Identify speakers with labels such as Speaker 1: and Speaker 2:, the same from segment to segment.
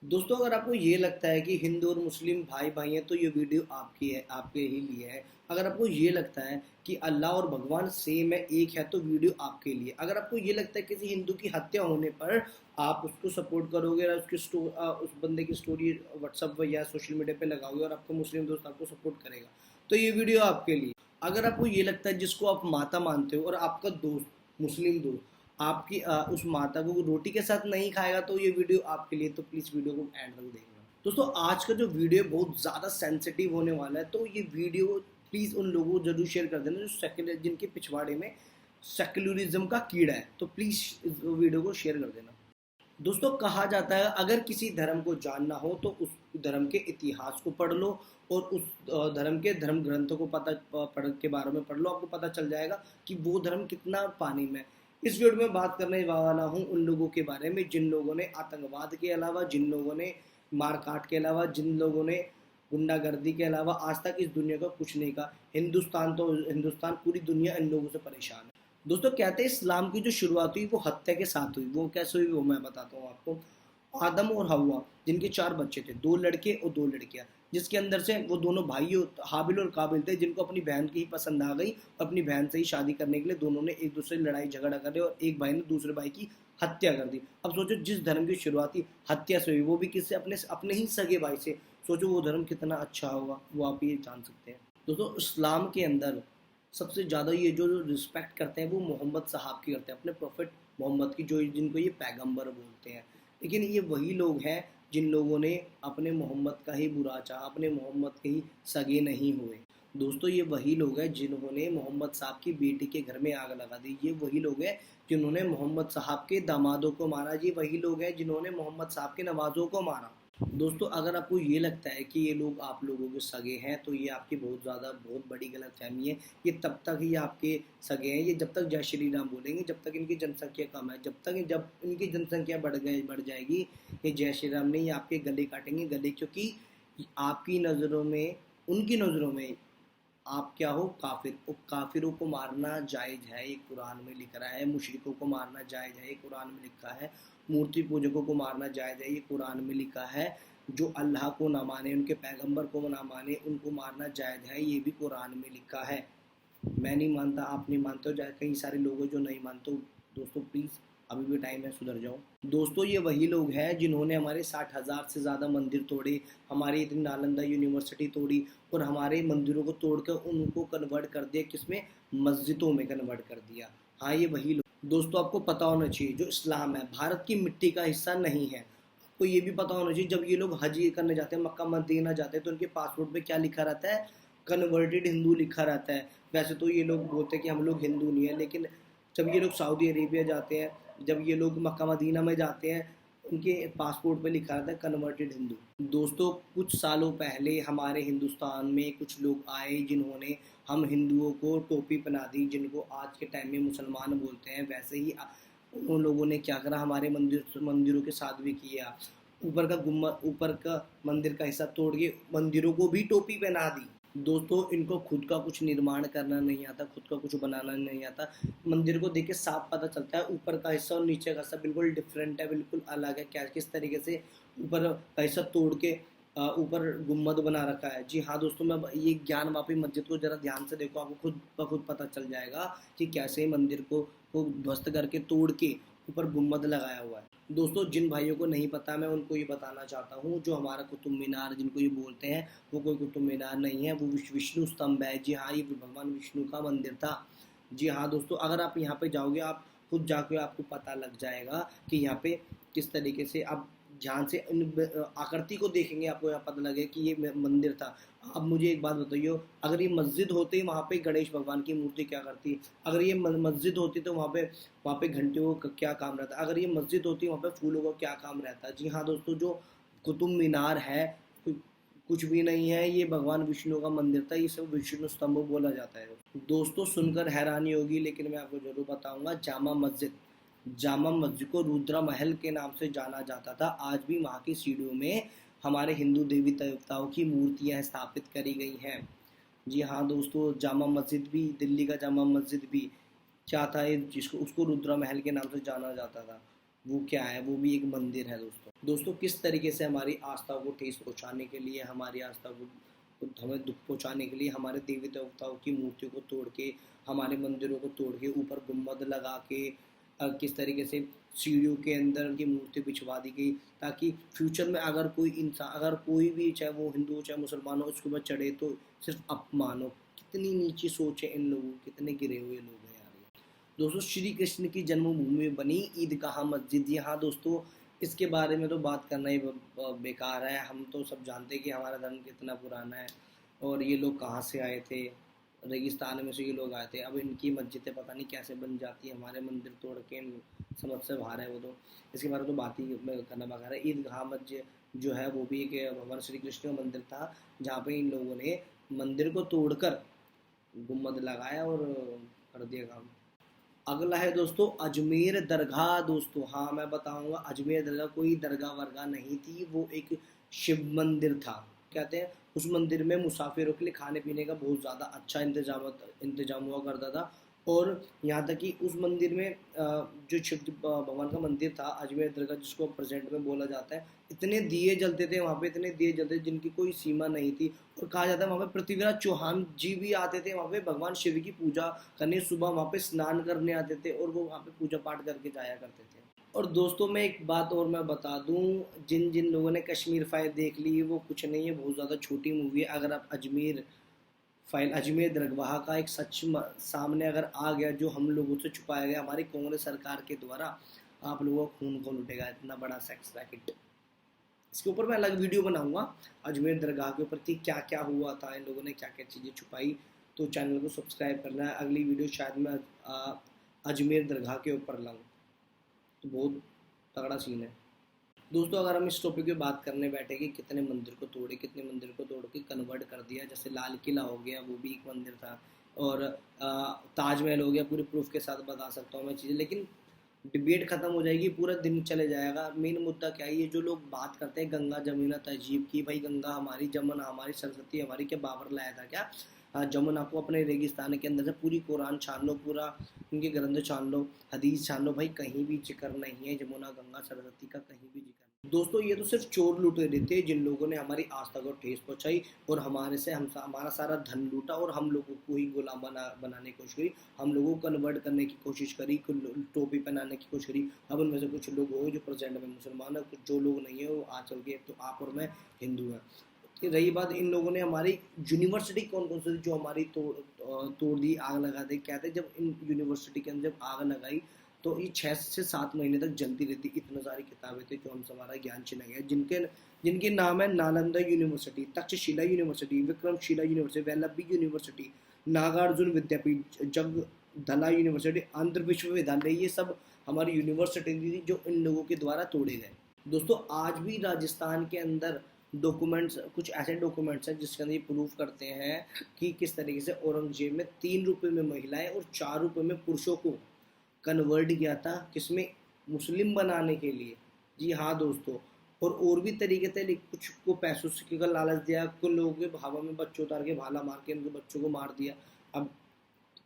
Speaker 1: दोस्तों, अगर आपको ये लगता है कि हिंदू और मुस्लिम भाई भाई हैं तो ये वीडियो आपकी है, आपके ही लिए है। अगर आपको ये लगता है कि अल्लाह और भगवान सेम है, एक है, तो वीडियो आपके लिए। अगर आपको ये लगता है किसी हिंदू की हत्या होने पर आप उसको सपोर्ट करोगे और उस बंदे की स्टोरी व्हाट्सएप पर या सोशल मीडिया पे लगाओगे और आपका मुस्लिम दोस्त आपको सपोर्ट करेगा, तो ये वीडियो आपके लिए। अगर आपको ये लगता है जिसको आप माता मानते हो और आपका दोस्त, मुस्लिम दोस्त, आपकी उस माता को रोटी के साथ नहीं खाएगा, तो ये वीडियो आपके लिए। तो प्लीज़ वीडियो को एंड तक देखना। दोस्तों, आज का जो वीडियो बहुत ज़्यादा सेंसिटिव होने वाला है, तो ये वीडियो प्लीज़ उन लोगों को जरूर शेयर कर देना जो सेक्युलर, जिनके पिछवाड़े में सेक्युलरिज्म का कीड़ा है। तो प्लीज़ इस वीडियो को शेयर कर देना। दोस्तों, कहा जाता है अगर किसी धर्म को जानना हो तो उस धर्म के इतिहास को पढ़ लो और उस धर्म के धर्म ग्रंथों को पढ़ के बारे में पढ़ लो। आपको पता चल जाएगा कि वो धर्म कितना पानी में है। इस वीडियो में बात करने वाला हूँ उन लोगों के बारे में जिन लोगों ने आतंकवाद के अलावा, जिन लोगों ने मारकाट के अलावा, जिन लोगों ने गुंडागर्दी के अलावा आज तक इस दुनिया का कुछ नहीं कहा। हिंदुस्तान पूरी दुनिया इन लोगों से परेशान है। दोस्तों, कहते हैं इस्लाम की जो शुरुआत हुई वो हत्या के साथ हुई। वो कैसे हुई वो मैं बताता हूँ आपको। आदम और हवा, जिनके 4 बच्चे थे, 2 लड़के और 2 लड़कियां, जिसके अंदर से वो दोनों भाई हाबिल और काबिल थे, जिनको अपनी बहन की ही पसंद आ गई। अपनी बहन से ही शादी करने के लिए दोनों ने एक दूसरे से लड़ाई झगड़ा कर रहे और एक भाई ने दूसरे भाई की हत्या कर दी। अब सोचो, जिस धर्म की शुरुआती हत्या से हुई, वो भी किससे? अपने अपने ही सगे भाई से। सोचो वो धर्म कितना अच्छा होगा, वो आप ये जान सकते हैं। दोस्तों, इस्लाम के अंदर सबसे ज़्यादा ये जो रिस्पेक्ट करते हैं वो मोहम्मद साहब की करते हैं, अपने प्रॉफिट मोहम्मद की, जो जिनको ये पैगंबर बोलते हैं। लेकिन ये वही लोग हैं जिन लोगों ने अपने मोहम्मद का ही बुरा चाहा, अपने मोहम्मद के ही सगे नहीं हुए। दोस्तों, ये वही लोग हैं जिन्होंने मोहम्मद साहब की बेटी के घर में आग लगा दी। ये वही लोग हैं जिन्होंने मोहम्मद साहब के दामादों को मारा। ये वही लोग हैं जिन्होंने मोहम्मद साहब के नवाजों को मारा। दोस्तों, अगर आपको ये लगता है कि ये लोग आप लोगों के सगे हैं, तो ये आपकी बहुत बड़ी गलतफहमी है। ये तब तक ही आपके सगे हैं, ये जब तक जय श्री राम बोलेंगे, जब तक इनकी जनसंख्या कम है। जब इनकी जनसंख्या बढ़ जाएगी, ये जय श्री राम नहीं, आपके गले काटेंगे, गले। क्योंकि आपकी नज़रों में, उनकी नज़रों में आप क्या हो? काफिर। और काफिरों को मारना जायज़ है, ये कुरान में लिख रहा है। मुशरिकों को मारना जायज़ है, ये कुरान में लिखा है। मूर्ति पूजकों को मारना जायज़ है, ये कुरान में लिखा है। जो अल्लाह को ना माने, उनके पैगंबर को ना माने, उनको मारना जायज़ है, ये भी कुरान में लिखा है। मैं नहीं मानता, आप नहीं मानते हो, चाहे कई सारे लोग हैं जो नहीं मानते हो। दोस्तों प्लीज़, अभी भी टाइम है, सुधर जाओ। दोस्तों, ये वही लोग हैं जिन्होंने हमारे 60,000 से ज़्यादा मंदिर तोड़े, हमारी इतनी नालंदा यूनिवर्सिटी तोड़ी और हमारे मंदिरों को तोड़कर उनको कन्वर्ट कर दिया, किसमें? मस्जिदों में कन्वर्ट कर दिया। हाँ, ये वही लोग। दोस्तों, आपको पता होना चाहिए जो इस्लाम है भारत की मिट्टी का हिस्सा नहीं है। आपको ये भी पता होना चाहिए, जब ये लोग हज करने जाते हैं, मक्का मदीना जाते हैं, तो उनके पासपोर्ट पे क्या लिखा रहता है? कन्वर्टेड हिंदू लिखा रहता है। वैसे तो ये लोग बोलते हैं कि हम लोग हिंदू नहीं है, लेकिन जब ये लोग सऊदी अरेबिया जाते हैं, जब ये लोग मक्का मदीना में जाते हैं, उनके पासपोर्ट पे लिखा रहता है कन्वर्टेड हिंदू। दोस्तों, कुछ सालों पहले हमारे हिंदुस्तान में कुछ लोग आए जिन्होंने हम हिंदुओं को टोपी पहना दी, जिनको आज के टाइम में मुसलमान बोलते हैं। वैसे ही उन लोगों ने क्या करा? हमारे मंदिरों के साथ भी किया। ऊपर का मंदिर का हिस्सा तोड़ के मंदिरों को भी टोपी पहना दी। दोस्तों, इनको खुद का कुछ निर्माण करना नहीं आता, खुद का कुछ बनाना नहीं आता। मंदिर को देख के साफ पता चलता है ऊपर का हिस्सा और नीचे का हिस्सा बिल्कुल डिफरेंट है, बिल्कुल अलग है। क्या किस तरीके से ऊपर का हिस्सा तोड़ के ऊपर गुम्बद बना रखा है। जी हाँ दोस्तों, मैं ये ज्ञान वापी मस्जिद को जरा ध्यान से देखो, आपको खुद ब खुद पता चल जाएगा कि कैसे मंदिर को ध्वस्त करके तोड़ के ऊपर गुम्बद लगाया हुआ है। दोस्तों, जिन भाइयों को नहीं पता, मैं उनको ये बताना चाहता हूँ, जो हमारा कुतुब मीनार जिनको ये बोलते हैं, वो कोई कुतुब मीनार नहीं है, वो विष्णु स्तंभ है। जी हाँ, ये भगवान विष्णु का मंदिर था। जी हाँ दोस्तों, अगर आप यहाँ पे जाओगे, आप खुद जाके आपको पता लग जाएगा कि यहाँ पे किस तरीके से आप ध्यान से आकृति को देखेंगे, आपको यहाँ पता लगे कि ये मंदिर था। अब मुझे एक बात बताइए, अगर ये मस्जिद होती, वहाँ पे गणेश भगवान की मूर्ति क्या करती? अगर ये मस्जिद होती तो वहाँ पे घंटियों का क्या काम रहता? अगर ये मस्जिद होती, वहाँ पे फूलों का क्या काम रहता? जी हाँ दोस्तों, जो कुतुब मीनार है कुछ भी नहीं है, ये भगवान विष्णु का मंदिर था। इसे विष्णु स्तंभ बोला जाता है। दोस्तों, सुनकर हैरानी होगी, लेकिन मैं आपको जरूर बताऊंगा। जामा मस्जिद को रुद्रा महल के नाम से जाना जाता था। आज भी वहाँ की सीढ़ियों में हमारे हिंदू देवी देवताओं की मूर्तियाँ स्थापित करी गई हैं। जी हाँ दोस्तों, जामा मस्जिद भी, दिल्ली का जामा मस्जिद भी क्या था, जिसको उसको रुद्रा महल के नाम से जाना जाता था, वो क्या है? वो भी एक मंदिर है दोस्तों। दोस्तों किस तरीके से हमारी आस्था को ठेस पहुंचाने के लिए, हमारी आस्था को हमें दुख पहुंचाने के लिए हमारे देवी देवताओं की मूर्तियों को तोड़ के, हमारे मंदिरों को तोड़ के ऊपर गुम्बद लगा के, किस तरीके से सीढ़ियों के अंदर उनकी मूर्ति बिछवा दी गई, ताकि फ्यूचर में अगर कोई इंसान, अगर कोई भी, चाहे वो हिंदू हो चाहे मुसलमान हो, उसके ऊपर चढ़े तो सिर्फ अपमान हो। कितनी नीची सोच है इन लोगों की, कितने गिरे हुए लोग हैं यार ये। दोस्तों श्री कृष्ण की जन्मभूमि में बनी ईदगाह मस्जिद, यहाँ दोस्तों इसके बारे में तो बात करना ही बेकार है। हम तो सब जानते हैं कि हमारा धर्म कितना पुराना है और ये लोग कहाँ से आए थे, रेगिस्तान में से ये लोग आए थे। अब इनकी मस्जिदें पता नहीं कैसे बन जाती है, हमारे मंदिर तोड़ के समझ से बाहर है वो तो। इसके बारे में तो बात ही करना बेकार है। ईदगाह मस्जिद जो है वो भी एक भगवान श्री कृष्ण का मंदिर था, जहाँ पे इन लोगों ने मंदिर को तोड़कर गुम्बद लगाया और कर दिया काम। अगला है दोस्तों अजमेर दरगाह। दोस्तों हाँ मैं बताऊंगा, अजमेर दरगाह कोई दरगाह वर्गाह नहीं थी, वो एक शिव मंदिर था। कहते हैं उस मंदिर में मुसाफिरों के लिए खाने पीने का बहुत ज़्यादा अच्छा इंतजाम हुआ करता था। और यहाँ तक कि उस मंदिर में जो शिव भगवान का मंदिर था अजमेर दरगाह, जिसको प्रेजेंट में बोला जाता है, इतने दिए जलते थे वहाँ पे, इतने दिए जलते जिनकी कोई सीमा नहीं थी। और कहा जाता है वहाँ पे पृथ्वीराज चौहान जी भी आते थे वहाँ पे भगवान शिव की पूजा करने, सुबह वहाँ पे स्नान करने आते थे और वो वहाँ पे पूजा पाठ करके जाया करते थे। और दोस्तों मैं एक बात और मैं बता दूं, जिन जिन लोगों ने कश्मीर फाइल देख ली वो कुछ नहीं है, बहुत ज़्यादा छोटी मूवी है। अगर आप अजमेर दरगाह का एक सच सामने अगर आ गया जो हम लोगों से छुपाया गया हमारी कांग्रेस सरकार के द्वारा, आप लोगों का खून कौन उठेगा। इतना बड़ा सेक्स रैकेट, इसके ऊपर मैं अलग वीडियो बनाऊंगा अजमेर दरगाह के ऊपर कि क्या क्या हुआ था, इन लोगों ने क्या क्या चीज़ें छुपाई। तो चैनल को सब्सक्राइब करना है। अगली वीडियो शायद मैं अजमेर दरगाह के ऊपर लाऊँ, तो बहुत तगड़ा सीन है। दोस्तों अगर हम इस टॉपिक पे बात करने बैठे कि कितने मंदिर को तोड़े, कितने मंदिर को तोड़ के कन्वर्ट कर दिया, जैसे लाल किला हो गया वो भी एक मंदिर था, और ताजमहल हो गया, पूरे प्रूफ के साथ बता सकता हूँ मैं चीज़ें, लेकिन डिबेट खत्म हो जाएगी, पूरा दिन चले जाएगा। मेन मुद्दा क्या है, ये जो लोग बात करते हैं गंगा जमुना तहजीब की, भाई गंगा हमारी, जमुना हमारी, सरस्वती हमारी, क्या बाबर लाया था क्या? जमुना को अपने रेगिस्तान के अंदर से पूरी कुरान छान लो, पूरा उनके ग्रंथ छान लो, हदीस छान लो, भाई कहीं भी जिक्र नहीं है जमुना गंगा सरस्वती का, कहीं भी जिक्र नहीं। दोस्तों ये तो सिर्फ चोर लुटेरे थे जिन लोगों ने हमारी आस्था को ठेस पहुंचाई और हमारे से हमारा सारा धन लूटा और हम लोगों को ही गुलाम बनाने की कोशिश करी, हम लोगों को कन्वर्ट करने की कोशिश करी, टोपी पहनाने की कोशिश करी। अब उनमें से कुछ लोग हो जो प्रेजेंट में मुसलमान है, कुछ जो लोग नहीं है वो आज चल के तो आप और मैं हिंदू हैं। रही बात, इन लोगों ने हमारी यूनिवर्सिटी कौन कौन सी जो हमारी तोड़ दी, आग लगा दी। कहते जब इन यूनिवर्सिटी के अंदर जब आग लगाई तो ये 6 से 7 महीने तक जलती रहती। इतनी सारी किताबें थी जो हमसे हमारा ज्ञान छिना गया, जिनके नाम है Nalanda university, Takshashila university, Vikramshila university, Valabhi university, Nagarjuna Vidyapeeth, Jagaddala university, Andhra Vishwavidyalaya, ये सब हमारी यूनिवर्सिटी थी जो इन लोगों के द्वारा तोड़े गए। दोस्तों आज भी राजस्थान के अंदर डॉक्यूमेंट्स, कुछ ऐसे डॉक्यूमेंट्स हैं जिसके अंदर ये प्रूव करते हैं कि किस तरीके से औरंगजेब में 3 रुपये में महिलाएं और 4 रुपये में पुरुषों को कन्वर्ट किया था, किसमें, मुस्लिम बनाने के लिए। जी हाँ दोस्तों, और भी तरीके थे, कुछ को पैसों से का लालच दिया, कुछ लोगों के हवा में बच्चों उतार के भाला मार के उनके बच्चों को मार दिया। अब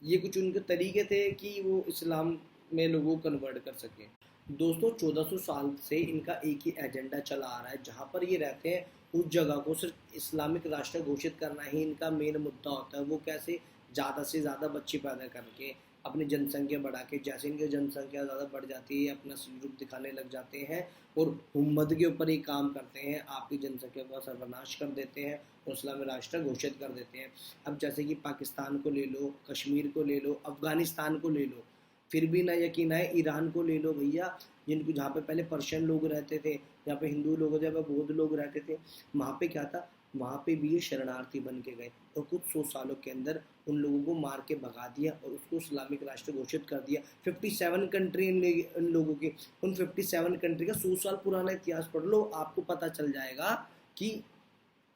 Speaker 1: ये कुछ उनके तरीके थे कि वो इस्लाम में लोगों को कन्वर्ट कर सके। दोस्तों 1400 साल से इनका एक ही एजेंडा चला आ रहा है, जहाँ पर ये रहते हैं उस जगह को सिर्फ इस्लामिक राष्ट्र घोषित करना ही इनका मेन मुद्दा होता है। वो कैसे ज़्यादा से ज़्यादा बच्चे पैदा करके अपनी जनसंख्या बढ़ा के, जैसे इनकी जनसंख्या ज़्यादा बढ़ जाती है अपना रूप दिखाने लग जाते हैं और हुम्मद के ऊपर ही काम करते हैं, आपकी जनसंख्या का सर्वनाश कर देते हैं और इस्लामी राष्ट्र घोषित कर देते हैं। अब जैसे कि पाकिस्तान को ले लो, कश्मीर को ले लो, अफगानिस्तान को ले लो, फिर भी ना यकीन आए, ईरान को ले लो भैया, जिनको जहाँ पे पहले पर्शियन लोग रहते थे, जहाँ पे हिंदू लोग, जहाँ पे बौद्ध लोग रहते थे, वहाँ पे क्या था, वहाँ पे भी ये शरणार्थी बन के गए और कुछ 100 सालों के अंदर उन लोगों को मार के भगा दिया और उसको इस्लामिक राष्ट्र घोषित कर दिया। 57 कंट्री इन लोगों के, उन 57 कंट्री का 100 साल पुराना इतिहास पढ़ लो, आपको पता चल जाएगा कि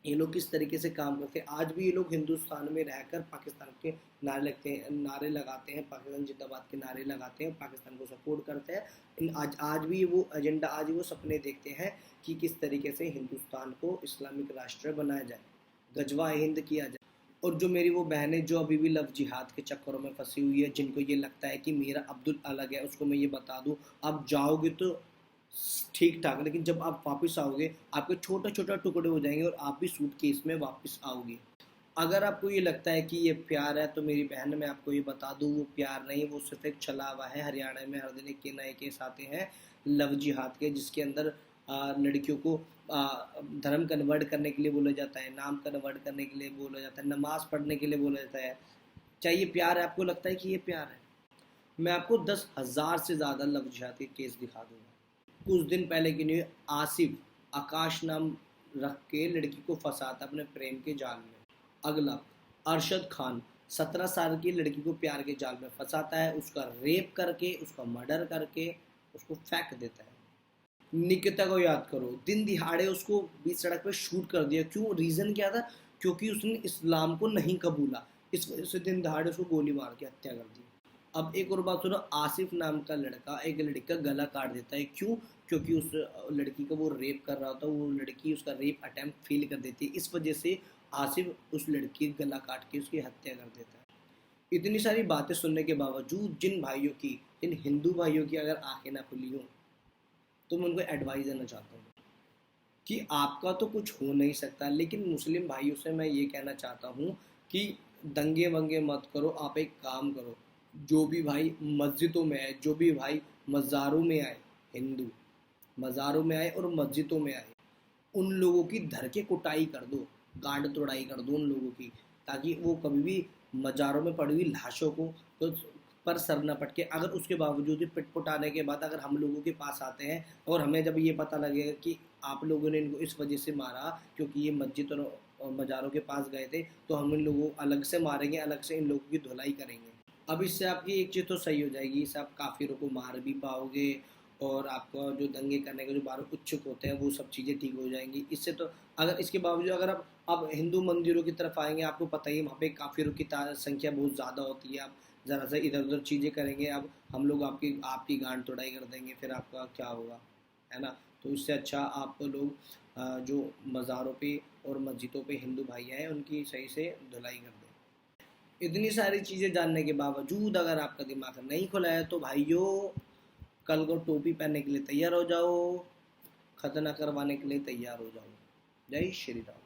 Speaker 1: ये लोग किस तरीके से काम करते हैं। आज भी ये लोग हिंदुस्तान में रहकर पाकिस्तान के नारे लगाते हैं, पाकिस्तान जिंदाबाद के नारे लगाते हैं, पाकिस्तान को सपोर्ट करते हैं। आज भी वो एजेंडा, आज वो सपने देखते हैं कि किस तरीके से हिंदुस्तान को इस्लामिक राष्ट्र बनाया जाए, गजवा हिंद किया जाए। और जो मेरी वो बहनें जो अभी भी लव जिहाद के चक्करों में फंसी हुई है, जिनको ये लगता है कि मेरा अब्दुल अलग है, उसको मैं ये बता दूं, आप जाओगे तो ठीक ठाक, लेकिन जब आप वापस आओगे आपके छोटे छोटे टुकड़े हो जाएंगे और आप भी सूटकेस में वापस आओगे। अगर आपको ये लगता है कि ये प्यार है तो मेरी बहन, मैं आपको ये बता दूं वो प्यार नहीं, वो सिर्फ एक छलावा है। हरियाणा में हर दिन एक के नए केस आते हैं लव जिहाद के, जिसके अंदर लड़कियों को धर्म कन्वर्ट करने के लिए बोला जाता है, नाम कन्वर्ट करने के लिए बोला जाता है, नमाज पढ़ने के लिए बोला जाता है। क्या ये प्यार है? आपको लगता है कि ये प्यार है? मैं आपको 10,000 से ज़्यादा लव जिहाद के केस दिखा दूंगा। कुछ दिन पहले की न्यूज़, आसिफ आकाश नाम रख के लड़की को फंसाता अपने प्रेम के जाल में। अगला, अरशद खान 17 साल की लड़की को प्यार के जाल में फंसाता है, उसका रेप करके, उसका मर्डर करके उसको फेंक देता है। निकिता को याद करो, दिन दिहाड़े उसको बीच सड़क पे शूट कर दिया। क्यों? रीज़न क्या था? क्योंकि उसने इस्लाम को नहीं कबूला, इस वजह से दिन दहाड़े उसको गोली मार के हत्या कर दी। अब एक और बात सुनो, आसिफ नाम का लड़का एक लड़की का गला काट देता है। क्यों? क्योंकि उस लड़की का वो रेप कर रहा था, वो लड़की उसका रेप अटेम्प्ट फेल कर देती है, इस वजह से आसिफ उस लड़की का गला काट के उसकी हत्या कर देता है। इतनी सारी बातें सुनने के बावजूद जिन भाइयों की, जिन हिंदू भाइयों की अगर आंखें ना खुली हो, तो मैं उनको एडवाइस देना चाहता हूँ कि आपका तो कुछ हो नहीं सकता, लेकिन मुस्लिम भाइयों से मैं ये कहना चाहता हूँ कि दंगे वंगे मत करो। आप एक काम करो, जो भी भाई मस्जिदों में आए, जो भी भाई मज़ारों में आए, हिंदू मज़ारों में आए और मस्जिदों में आए, उन लोगों की धर के कुटाई कर दो, गांड तोड़ाई कर दो उन लोगों की, ताकि वो कभी भी मज़ारों में पड़ी हुई लाशों को तो पर सर न पटके। अगर उसके बावजूद भी पिटपुटाने के बाद अगर हम लोगों के पास आते हैं और हमें जब ये पता लगेगा कि आप लोगों ने इनको इस वजह से मारा क्योंकि ये मस्जिद और मज़ारों के पास गए थे, तो हम इन लोगों को अलग से मारेंगे, अलग से इन लोगों की धुलाई करेंगे। अब इससे आपकी एक चीज़ तो सही हो जाएगी, इससे आप काफिरों को मार भी पाओगे और आपका जो दंगे करने के जो बाहर उत्सुक होते हैं वो सब चीज़ें ठीक हो जाएंगी इससे। तो अगर इसके बावजूद अगर आप अब हिंदू मंदिरों की तरफ आएंगे, आपको पता ही है वहाँ पे काफिरों की संख्या बहुत ज़्यादा होती है। आप ज़रा सा इधर उधर चीज़ें करेंगे, अब हम लोग आपकी आपकी गांड तोड़ाई कर देंगे, फिर आपका क्या होगा, है ना? तो इससे अच्छा आप लोग जो मज़ारों पे और मस्जिदों पे हिंदू भाई हैं उनकी सही से धुलाई कर दें। इतनी सारी चीज़ें जानने के बावजूद अगर आपका दिमाग नहीं खुला है तो भाइयों, कल को टोपी पहनने के लिए तैयार हो जाओ, खतना करवाने के लिए तैयार हो जाओ। जय श्री राम।